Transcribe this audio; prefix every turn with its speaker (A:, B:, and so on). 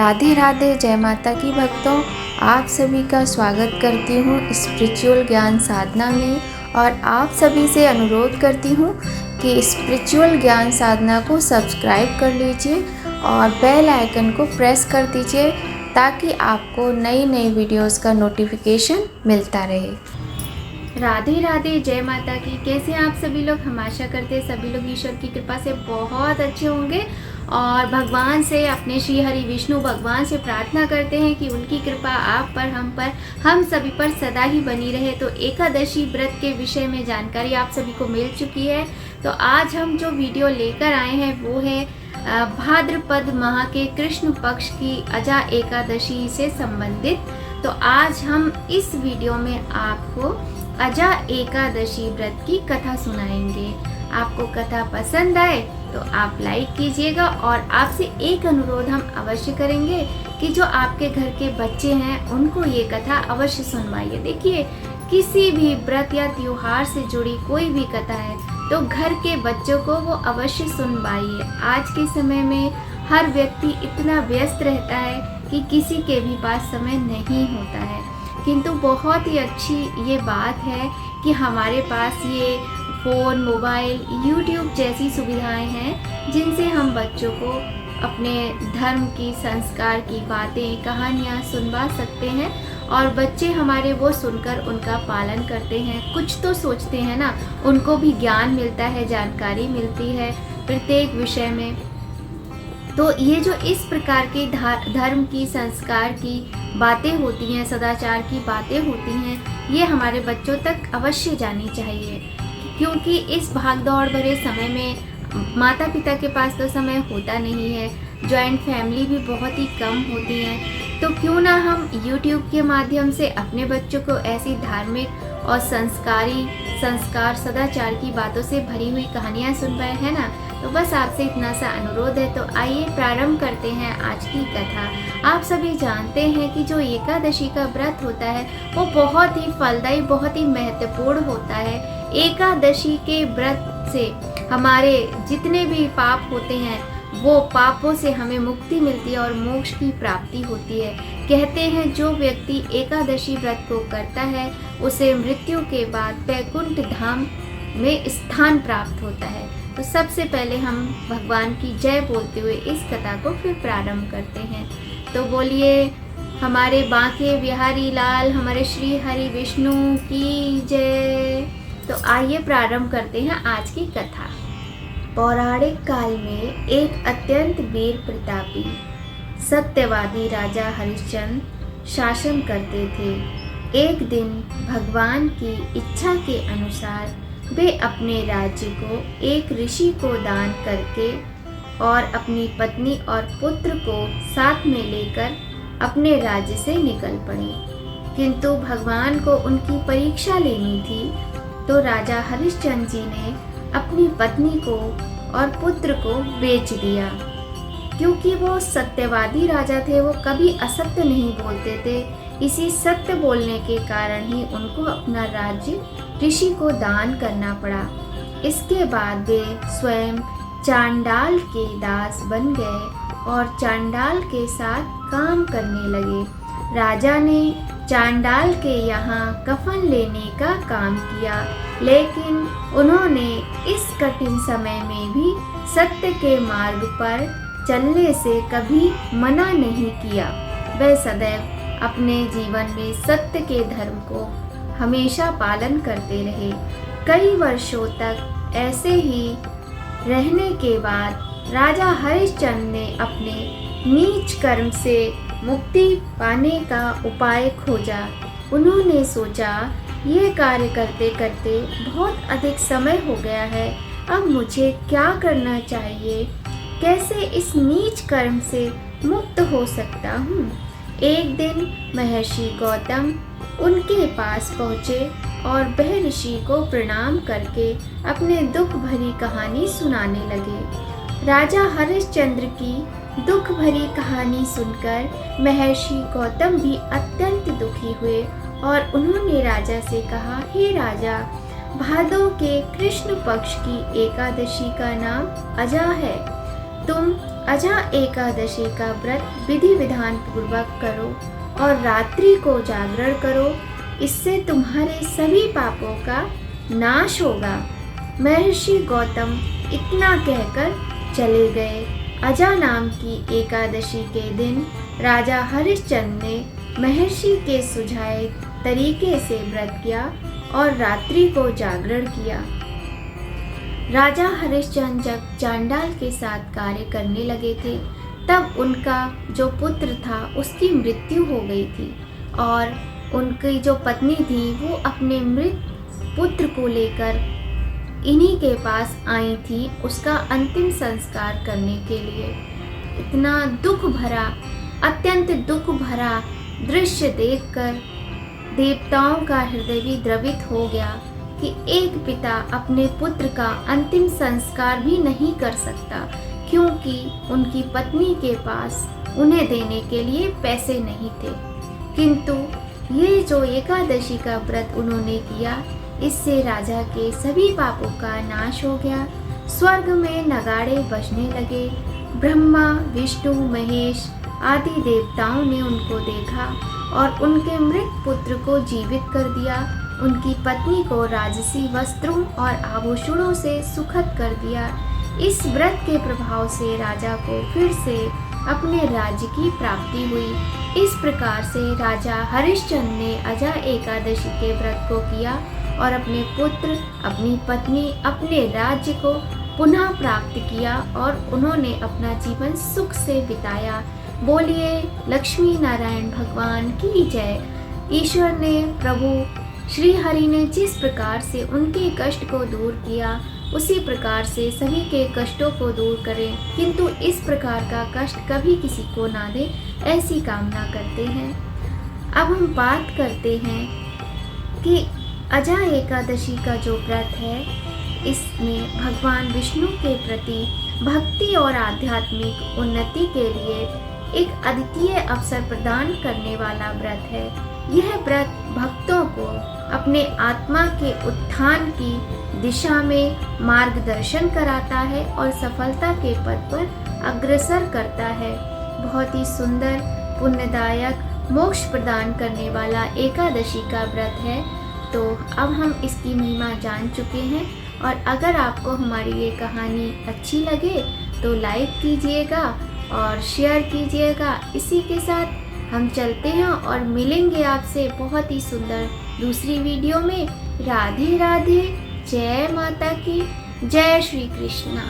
A: राधे राधे, जय माता की भक्तों। आप सभी का स्वागत करती हूँ स्पिरिचुअल ज्ञान साधना में और आप सभी से अनुरोध करती हूँ कि स्पिरिचुअल ज्ञान साधना को सब्सक्राइब कर लीजिए और बेल आइकन को प्रेस कर दीजिए ताकि आपको नई नई वीडियोस का नोटिफिकेशन मिलता रहे। राधे राधे, जय माता की। कैसे आप सभी लोग? हम आशा करते हैं सभी लोग ईश्वर की कृपा से बहुत अच्छे होंगे और भगवान से, अपने श्री हरि विष्णु भगवान से प्रार्थना करते हैं कि उनकी कृपा आप पर, हम सभी पर सदा ही बनी रहे। तो एकादशी व्रत के विषय में जानकारी आप सभी को मिल चुकी है। तो आज हम जो वीडियो लेकर आए हैं वो है भाद्रपद माह के कृष्ण पक्ष की अजा एकादशी से संबंधित। तो आज हम इस वीडियो में आपको अजा एकादशी व्रत की कथा सुनाएंगे। आपको कथा पसंद आए तो आप लाइक कीजिएगा और आपसे एक अनुरोध हम अवश्य करेंगे कि जो आपके घर के बच्चे हैं उनको ये कथा अवश्य सुनवाइए। देखिए, किसी भी व्रत या त्योहार से जुड़ी कोई भी कथा है तो घर के बच्चों को वो अवश्य सुनवाइए। आज के समय में हर व्यक्ति इतना व्यस्त रहता है कि किसी के भी पास समय नहीं होता है, किंतु बहुत ही अच्छी ये बात है कि हमारे पास ये फ़ोन, मोबाइल, यूट्यूब जैसी सुविधाएं हैं जिनसे हम बच्चों को अपने धर्म की, संस्कार की बातें, कहानियाँ सुनवा सकते हैं और बच्चे हमारे वो सुनकर उनका पालन करते हैं। कुछ तो सोचते हैं ना, उनको भी ज्ञान मिलता है, जानकारी मिलती है प्रत्येक विषय में। तो ये जो इस प्रकार की धर्म की, संस्कार की बातें होती हैं, सदाचार की बातें होती हैं, ये हमारे बच्चों तक अवश्य जानी चाहिए, क्योंकि इस भागदौड़ भरे समय में माता पिता के पास तो समय होता नहीं है, जॉइंट फैमिली भी बहुत ही कम होती हैं। तो क्यों ना हम YouTube के माध्यम से अपने बच्चों को ऐसी धार्मिक और संस्कार, सदाचार की बातों से भरी हुई कहानियाँ सुनवाएं, है ना। तो बस आपसे इतना सा अनुरोध है। तो आइए प्रारंभ करते हैं आज की कथा। आप सभी जानते हैं कि जो एकादशी का व्रत होता है वो बहुत ही फलदायी, बहुत ही महत्वपूर्ण होता है। एकादशी के व्रत से हमारे जितने भी पाप होते हैं वो पापों से हमें मुक्ति मिलती है और मोक्ष की प्राप्ति होती है। कहते हैं जो व्यक्ति एकादशी व्रत को करता है उसे मृत्यु के बाद वैकुंठ धाम में स्थान प्राप्त होता है। तो सबसे पहले हम भगवान की जय बोलते हुए इस कथा को फिर प्रारंभ करते हैं। तो बोलिए हमारे बांके बिहारी लाल, हमारे श्री हरि विष्णु की जय। तो आइए प्रारंभ करते हैं आज की कथा। पौराणिक काल में एक अत्यंत वीर प्रतापी सत्यवादी राजा हरिश्चंद्र शासन करते थे। एक दिन भगवान की इच्छा के अनुसार वे अपने राज्य को एक ऋषि को दान करके और अपनी पत्नी और पुत्र को साथ में लेकर अपने राज्य से निकल पड़े। किंतु भगवान को उनकी परीक्षा लेनी थी, तो राजा हरिश्चंद्र जी ने अपनी पत्नी को और पुत्र को बेच दिया। क्योंकि वो सत्यवादी राजा थे, वो कभी असत्य नहीं बोलते थे। इसी सत्य बोलने के कारण ही उनको अपना राज्य ऋषि को दान करना पड़ा। इसके बाद वे स्वयं चांडाल के दास बन गए और चांडाल के साथ काम करने लगे। राजा ने चांडाल के यहाँ कफन लेने का काम किया, लेकिन उन्होंने इस कठिन समय में भी सत्य के मार्ग पर चलने से कभी मना नहीं किया। वे सदैव अपने जीवन में सत्य के धर्म को हमेशा पालन करते रहे। कई वर्षों तक ऐसे ही रहने के बाद राजा हरिश्चंद्र ने अपने नीच कर्म से मुक्ति पाने का उपाय खोजा। उन्होंने सोचा, ये कार्य करते करते बहुत अधिक समय हो गया है, अब मुझे क्या करना चाहिए, कैसे इस नीच कर्म से मुक्त हो सकता हूँ। एक दिन महर्षि गौतम उनके पास पहुँचे और वह ऋषि को प्रणाम करके अपने दुख भरी कहानी सुनाने लगे। राजा हरिश्चंद्र की दुख भरी कहानी सुनकर महर्षि गौतम भी अत्यंत दुखी हुए और उन्होंने राजा से कहा, हे राजा, भादों के कृष्ण पक्ष की एकादशी का नाम अजा है। तुम अजा एकादशी का व्रत विधि विधान पूर्वक करो और रात्रि को जागरण करो, इससे तुम्हारे सभी पापों का नाश होगा। महर्षि गौतम इतना कहकर चले गए। अजा नाम की एकादशी के दिन राजा हरिश्चंद्र ने महर्षि के सुझाए तरीके से व्रत किया और रात्रि को जागरण किया। राजा हरिश्चंद्र जब चांडाल के साथ कार्य करने लगे थे, तब उनका जो पुत्र था उसकी मृत्यु हो गई थी और उनकी जो पत्नी थी वो अपने मृत पुत्र को लेकर इन्हीं के पास आई थी उसका अंतिम संस्कार करने के लिए। इतना अत्यंत दुख भरा दृश्य देखकर देवताओं का हृदय भी द्रवित हो गया कि एक पिता अपने पुत्र का अंतिम संस्कार भी नहीं कर सकता, क्योंकि उनकी पत्नी के पास उन्हें देने के लिए पैसे नहीं थे। किंतु ये जो एकादशी का व्रत उन्होंने किया, इससे राजा के सभी पापों का नाश हो गया। स्वर्ग में नगाड़े बजने लगे। ब्रह्मा, विष्णु, महेश आदि देवताओं ने उनको देखा और उनके मृत पुत्र को जीवित कर दिया। उनकी पत्नी को राजसी वस्त्रों और आभूषणों से सुखद कर दिया। इस व्रत के प्रभाव से राजा को फिर से अपने राज्य की प्राप्ति हुई। इस प्रकार से राजा हरिश्चंद्र ने अजा एकादशी के व्रत को किया और अपने पुत्र, अपनी पत्नी, अपने राज्य को पुनः प्राप्त किया और उन्होंने अपना जीवन सुख से बिताया। बोलिए लक्ष्मी नारायण भगवान की जय। ईश्वर ने, प्रभु श्री हरि ने जिस प्रकार से उनके कष्ट को दूर किया, उसी प्रकार से सभी के कष्टों को दूर करें, किंतु इस प्रकार का कष्ट कभी किसी को ना दे, ऐसी कामना करते हैं। अब हम बात करते हैं कि अजा एकादशी का जो व्रत है, इसमें भगवान विष्णु के प्रति भक्ति और आध्यात्मिक उन्नति के लिए एक अद्वितीय अवसर प्रदान करने वाला व्रत है। यह व्रत भक्तों को अपने आत्मा के उत्थान की दिशा में मार्गदर्शन कराता है और सफलता के पथ पर अग्रसर करता है। बहुत ही सुंदर, पुण्यदायक, मोक्ष प्रदान करने वाला एकादशी का व्रत है। तो अब हम इसकी महिमा जान चुके हैं और अगर आपको हमारी ये कहानी अच्छी लगे तो लाइक कीजिएगा और शेयर कीजिएगा। इसी के साथ हम चलते हैं और मिलेंगे आपसे बहुत ही सुंदर दूसरी वीडियो में। राधे राधे, जय माता की, जय श्री कृष्णा।